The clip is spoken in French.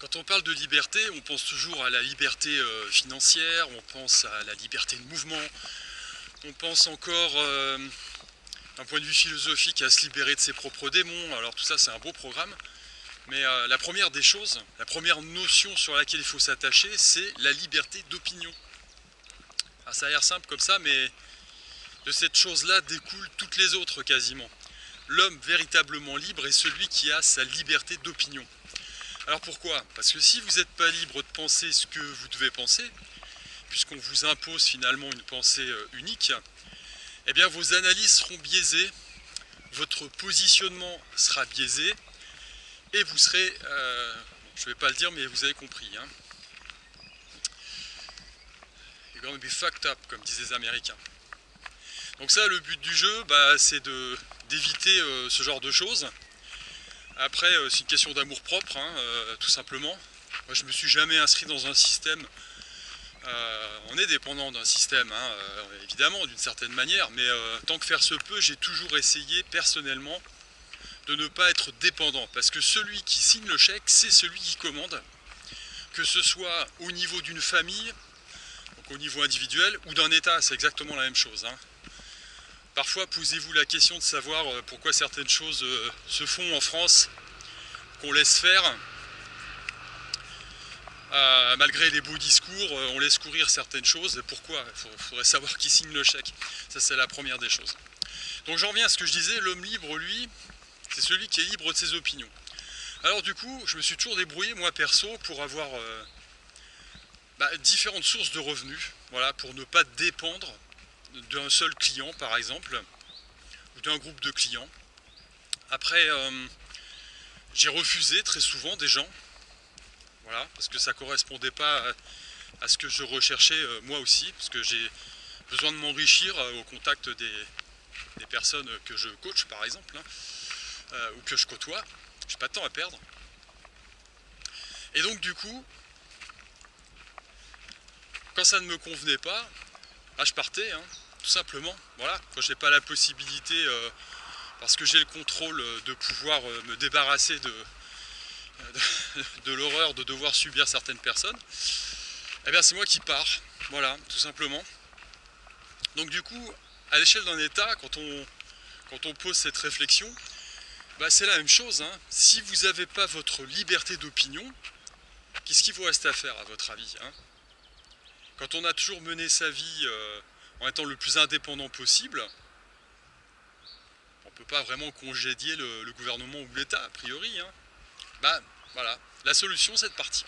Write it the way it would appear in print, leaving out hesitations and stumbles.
Quand on parle de liberté, on pense toujours à la liberté financière, on pense à la liberté de mouvement, on pense encore, d'un point de vue philosophique, à se libérer de ses propres démons. Alors tout ça, c'est un beau programme. Mais la première des choses, la première notion sur laquelle il faut s'attacher, c'est la liberté d'opinion. Ah, ça a l'air simple comme ça, mais de cette chose-là découlent toutes les autres quasiment. L'homme véritablement libre est celui qui a sa liberté d'opinion. Alors pourquoi? Parce que si vous n'êtes pas libre de penser ce que vous devez penser, puisqu'on vous impose finalement une pensée unique, eh bien vos analyses seront biaisées, votre positionnement sera biaisé, et vous serez, je ne vais pas le dire mais vous avez compris, hein. You're gonna be fucked up, comme disent les Américains. Donc ça, le but du jeu, c'est d'éviter ce genre de choses. Après, c'est une question d'amour propre, hein, tout simplement. Moi, je me suis jamais inscrit dans un système. On est dépendant d'un système, hein, évidemment, d'une certaine manière, mais tant que faire se peut, j'ai toujours essayé personnellement de ne pas être dépendant, parce que celui qui signe le chèque, c'est celui qui commande, que ce soit au niveau d'une famille, donc au niveau individuel, ou d'un État, c'est exactement la même chose, hein. Parfois, posez-vous la question de savoir pourquoi certaines choses se font en France, qu'on laisse faire. Malgré les beaux discours, on laisse courir certaines choses. Pourquoi? Il faudrait savoir qui signe le chèque. Ça, c'est la première des choses. Donc j'en reviens à ce que je disais, l'homme libre, lui, c'est celui qui est libre de ses opinions. Alors du coup, je me suis toujours débrouillé, moi perso, pour avoir différentes sources de revenus, voilà, pour ne pas dépendre d'un seul client, par exemple, ou d'un groupe de clients. Après, j'ai refusé très souvent des gens, voilà, parce que ça correspondait pas à ce que je recherchais moi aussi, parce que j'ai besoin de m'enrichir au contact des personnes que je coach, par exemple, hein, ou que je côtoie. J'ai pas de temps à perdre. Et donc du coup, quand ça ne me convenait pas, je partais, hein, tout simplement. Voilà, quand j'ai pas la possibilité, parce que j'ai le contrôle de pouvoir me débarrasser de l'horreur de devoir subir certaines personnes, eh bien c'est moi qui pars. Voilà, tout simplement. Donc du coup, à l'échelle d'un État, quand on pose cette réflexion, c'est la même chose, hein. Si vous n'avez pas votre liberté d'opinion, qu'est-ce qu'il vous reste à faire à votre avis, hein? Quand on a toujours mené sa vie en étant le plus indépendant possible, on ne peut pas vraiment congédier le gouvernement ou l'État, a priori, hein. Voilà. La solution, c'est de partir.